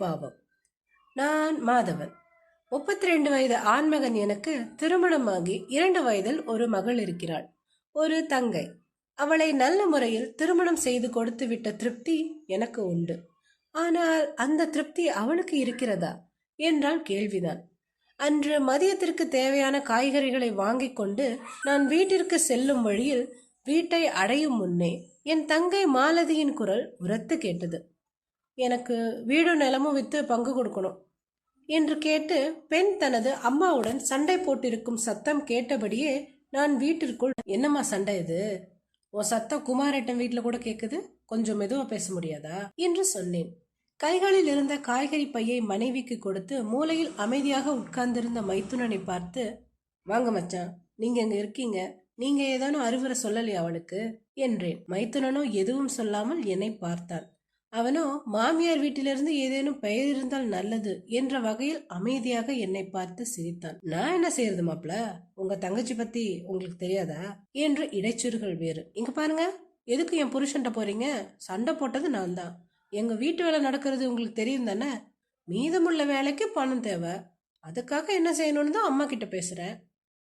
பாவம். நான் மாதவன். 32 வயது ஆண்மகன். எனக்கு திருமணமாகி 2 வயதில் ஒரு மகள் இருக்கிறாள், ஒரு தங்கை. அவளை நல்ல முறையில் திருமணம் செய்து கொடுத்து விட்ட திருப்தி எனக்கு உண்டு. ஆனால் அந்த திருப்தி அவனுக்கு இருக்கிறதா என்றால் கேள்விதான். அன்று மதியத்திற்கு தேவையான காய்கறிகளை வாங்கிக் கொண்டு நான் வீட்டிற்கு செல்லும் வழியில் வீட்டை அடையும் முன்னே என் தங்கை மாலதியின் குரல் உரத்து கேட்டது. எனக்கு வீடு நிலமும் வித்து பங்கு கொடுக்கணும் என்று கேட்டு பெண் தனது அம்மாவுடன் சண்டை போட்டிருக்கும் சத்தம் கேட்டபடியே நான் வீட்டிற்குள், என்னம்மா சண்டை இது? உன் சத்தம் குமாரேட்டன் வீட்டில் கூட கேட்குது, கொஞ்சம் மெதுவா பேச முடியாதா என்று சொன்னேன். கைகளில் இருந்த காய்கறி பையை மனைவிக்கு கொடுத்து மூலையில் அமைதியாக உட்கார்ந்திருந்த மைத்துனனை பார்த்து, வாங்க மச்சான், நீங்க எங்க இருக்கீங்க, நீங்க ஏதானும் அறிவுரை சொல்லலையா அவளுக்கு என்றேன். மைத்துனனோ எதுவும் சொல்லாமல் என்னை பார்த்தான். அவனோ மாமியார் வீட்டிலிருந்து ஏதேனும் பெயர் இருந்தால் நல்லது என்ற வகையில் அமைதியாக என்னை பார்த்து சிரித்தான். நான் என்ன செய்யறது மாப்ள, உங்க தங்கச்சி பத்தி உங்களுக்கு தெரியாதா என்று இடைச்சொற்கள் வேறு. இங்க பாருங்க, எதுக்கு என் புருஷன்ட்ட போறீங்க? சண்டை போட்டது நான் தான். எங்க வீட்டு வேலை நடக்கிறது உங்களுக்கு தெரியும் தானே? மீதமுள்ள வேலைக்கு பணம் தேவை, அதுக்காக என்ன செய்யணும்னு தான் அம்மா கிட்ட பேசுறேன்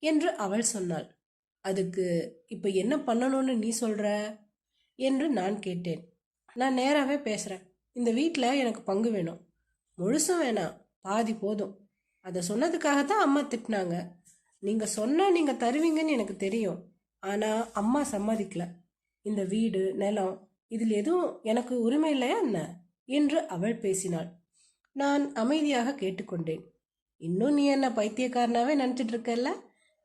என்று அவள் சொன்னாள். அதுக்கு இப்ப என்ன பண்ணணும்னு நீ சொல்ற என்று நான் கேட்டேன். நான் நேராகவே பேசுகிறேன். இந்த வீட்டில் எனக்கு பங்கு வேணும். முழுசும் வேணாம், பாதி போதும். அதை சொன்னதுக்காகத்தான் அம்மா திட்டினாங்க. நீங்கள் சொன்னால் நீங்கள் தருவீங்கன்னு எனக்கு தெரியும். ஆனால் அம்மா சம்மதிக்கல. இந்த வீடு நிலம் இதில் எதுவும் எனக்கு உரிமை இல்லையா என்ன என்று அவள் பேசினாள். நான் அமைதியாக கேட்டுக்கொண்டேன். இன்னும் நீ என்ன பைத்தியக்காரனாவே நினச்சிட்டு இருக்கல்ல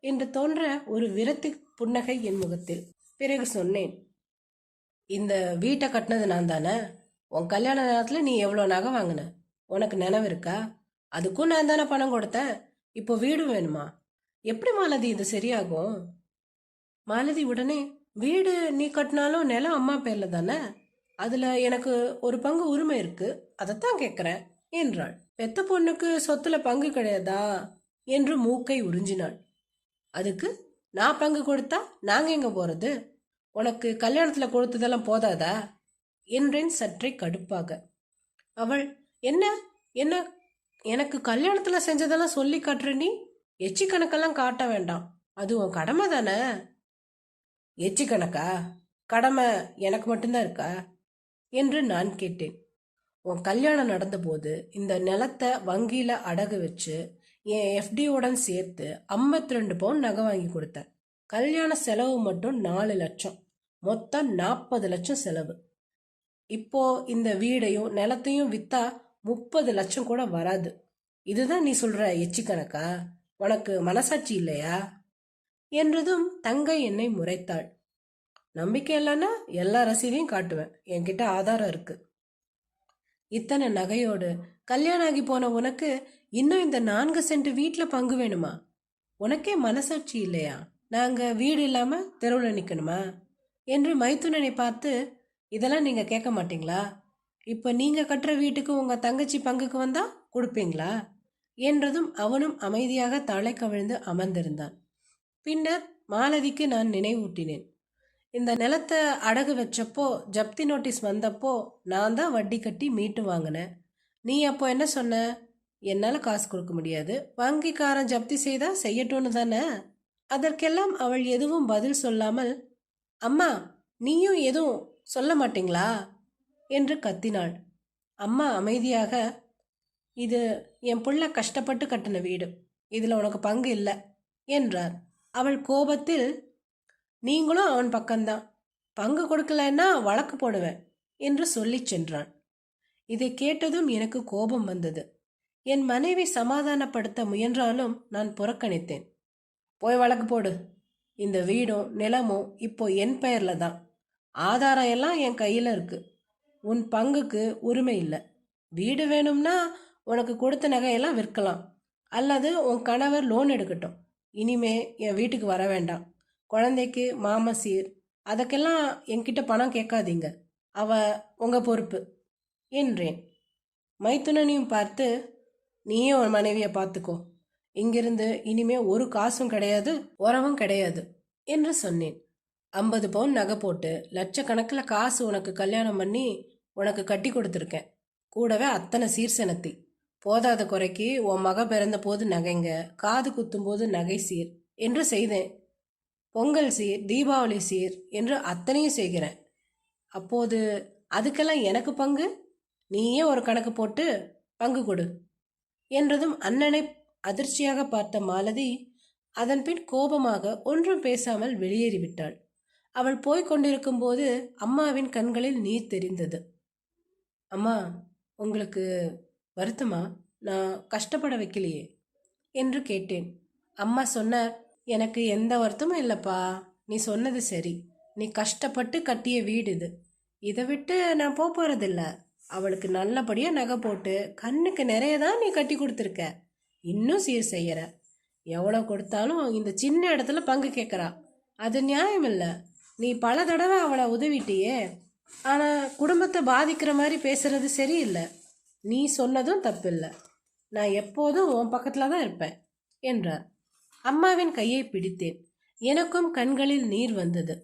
என்று தோன்ற ஒரு விரக்தி புன்னகை என் முகத்தில். பிறகு சொன்னேன், இந்த வீட்டை கட்டினது நான் தானே. உன் கல்யாண நேரத்தில் நீ எவ்வளோ நகை வாங்கின உனக்கு நினைவு இருக்கா? அதுக்கும் நான் தானே பணம் கொடுத்தேன். இப்போ வீடு வேணுமா? எப்படி மாலதி இது சரியாகும்? மாலதி உடனே, வீடு நீ கட்டினாலும் நிலம் அம்மா பேர்ல தானே, அதில் எனக்கு ஒரு பங்கு உரிமை இருக்கு, அதைத்தான் கேட்குறேன் என்றாள். பெத்த பொண்ணுக்கு சொத்துல பங்கு கிடையாதா என்று மூக்கை உறிஞ்சினாள். அதுக்கு நான் பங்கு கொடுத்தா நாங்கள் எங்கே போகிறது? உனக்கு கல்யாணத்தில் கொடுத்ததெல்லாம் போதாதா என்றேன் சற்றே கடுப்பாக. அவள், என்ன என்ன எனக்கு கல்யாணத்தில் செஞ்சதெல்லாம் சொல்லி காட்டுற நீ? எச்சி கணக்கெல்லாம் காட்ட வேண்டாம், அது உன் கடமை தானே. எச்சி கணக்கா? கடமை எனக்கு மட்டும்தான் இருக்கா என்று நான் கேட்டேன். உன் கல்யாணம் நடந்தபோது இந்த நிலத்தை வங்கியில் அடகு வச்சு என் எஃப்டியுடன் சேர்த்து 52 பவுன் நகை வாங்கி கொடுத்தேன். கல்யாண செலவு மட்டும் 4 லட்சம், மொத்தம் 40 லட்சம் செலவு. இப்போ இந்த வீடையும் நிலத்தையும் வித்தா 30 லட்சம் கூட வராது. இதுதான் நீ சொல்ற எச்சி கணக்கா? உனக்கு மனசாட்சி இல்லையா என்றதும் தங்கை என்னை முறைத்தாள். நம்பிக்கை இல்லைன்னா எல்லா ரசீதையும் காட்டுவேன், என்கிட்ட ஆதாரம் இருக்கு. இத்தனை நகையோடு கல்யாணம் ஆகி போன உனக்கு இன்னும் இந்த 4 சென்ட் வீட்டில் பங்கு வேணுமா? உனக்கே மனசாட்சி இல்லையா? நாங்கள் வீடு இல்லாமல் தெருவில் நிற்கணுமா என்று மைத்துனனை பார்த்து, இதெல்லாம் நீங்கள் கேட்க மாட்டீங்களா? இப்போ நீங்கள் கட்டுற வீட்டுக்கு உங்கள் தங்கச்சி பங்குக்கு வந்தால் கொடுப்பீங்களா என்றதும் அவனும் அமைதியாக தலை கவிழ்ந்து அமர்ந்திருந்தான். பின்னர் மாலதிக்கு நான் நினைவூட்டினேன். இந்த நிலத்தை அடகு வச்சப்போ ஜப்தி நோட்டீஸ் வந்தப்போ நான் தான் வட்டி கட்டி மீட்டு வாங்கினேன். நீ அப்போ என்ன சொன்ன? என்னால் காசு கொடுக்க முடியாது, வங்கிக்காரன் ஜப்தி செய்தா செய்யட்டும்னு தானே. அதற்கெல்லாம் அவள் எதுவும் பதில் சொல்லாமல், அம்மா நீயும் எதுவும் சொல்ல மாட்டீங்களா என்று கத்தினாள். அம்மா அமைதியாக, இது என் புள்ள கஷ்டப்பட்டு கட்டின வீடு, இதில் உனக்கு பங்கு இல்லை என்றார். அவள் கோபத்தில், நீங்களும் அவன் பக்கம்தான், பங்கு கொடுக்கலன்னா வழக்கு போடுவேன் என்று சொல்லி சென்றான். இதை கேட்டதும் எனக்கு கோபம் வந்தது. என் மனைவி சமாதானப்படுத்த முயன்றாலும் நான் புறக்கணித்தேன். போய் வழக்கு போடு, இந்த வீடும் நிலமும் இப்போ என் பெயரில் தான், ஆதாரம் எல்லாம் என் கையில் இருக்கு, உன் பங்குக்கு உரிமை இல்லை. வீடு வேணும்னா உனக்கு கொடுத்த நகையெல்லாம் விற்கலாம், அல்லது உன் கணவர் லோன் எடுக்கட்டும். இனிமே என் வீட்டுக்கு வர வேண்டாம். குழந்தைக்கு மாம சீர் அதுக்கெல்லாம் என்கிட்ட பணம் கேட்காதீங்க, அவ உங்கள் பொறுப்பு என்றேன். மைத்துனனையும் பார்த்து, நீயே உன் மனைவியை பார்த்துக்கோ, இங்கிருந்து இனிமே ஒரு காசும் கிடையாது, உறவும் கிடையாது என்று சொன்னேன். 50 பவுன் நகை போட்டு லட்சக்கணக்கில் காசு உனக்கு கல்யாணம் பண்ணி உனக்கு கட்டி கொடுத்துருக்கேன். கூடவே அத்தனை சீர்சனத்தி. போதாத குறைக்கு உன் மக பிறந்த போது நகைங்க, காது குத்தும் போது நகை சீர் என்று செய்தேன். பொங்கல் சீர், தீபாவளி சீர் என்று அத்தனையும் செய்கிறேன். அப்போது அதுக்கெல்லாம் எனக்கு பங்கு? நீயே ஒரு கணக்கு போட்டு பங்கு கொடு என்றதும் அண்ணனை அதிர்ச்சியாக பார்த்த மாலதி அதன்பின் கோபமாக ஒன்றும் பேசாமல் வெளியேறிவிட்டாள். அவள் போய்க் கொண்டிருக்கும் போது அம்மாவின் கண்களில் நீர் தெரிந்தது. அம்மா, உங்களுக்கு வருத்தமா? நான் கஷ்டப்பட வைக்கலையே என்று கேட்டேன். அம்மா சொன்னார், எனக்கு எந்த வருத்தமும் இல்லைப்பா. நீ சொன்னது சரி. நீ கஷ்டப்பட்டு கட்டிய வீடு இது. இதை விட்டு நான் போறதில்ல. அவளுக்கு நல்லபடியாக நகை போட்டு கண்ணுக்கு நிறைய தான் நீ கட்டி கொடுத்துருக்க. இன்னும் சீர் செய்யற. எவ்வளோ கொடுத்தாலும் இந்த சின்ன இடத்துல பங்கு கேட்குறா. அது நியாயம் இல்லை. நீ பல தடவை அவளை உதவிட்டியே. ஆனால் குடும்பத்தை பாதிக்கிற மாதிரி பேசுறது சரியில்லை. நீ சொன்னதும் தப்பில்லை. நான் எப்போதும் உன் பக்கத்தில் தான் இருப்பேன் என்றார். அம்மாவின் கையை பிடித்தேன். எனக்கும் கண்களில் நீர் வந்தது.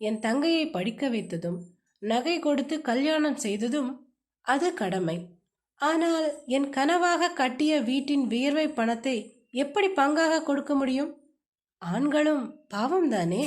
என் தங்கையை படிக்க வைத்ததும் நகை கொடுத்து கல்யாணம் செய்ததும் அது கடமை. ஆனால் என் கனவாக கட்டிய வீட்டின் வியர்வை பணத்தை எப்படி பங்காக கொடுக்க முடியும்? ஆண்களும் பாவம்தானே.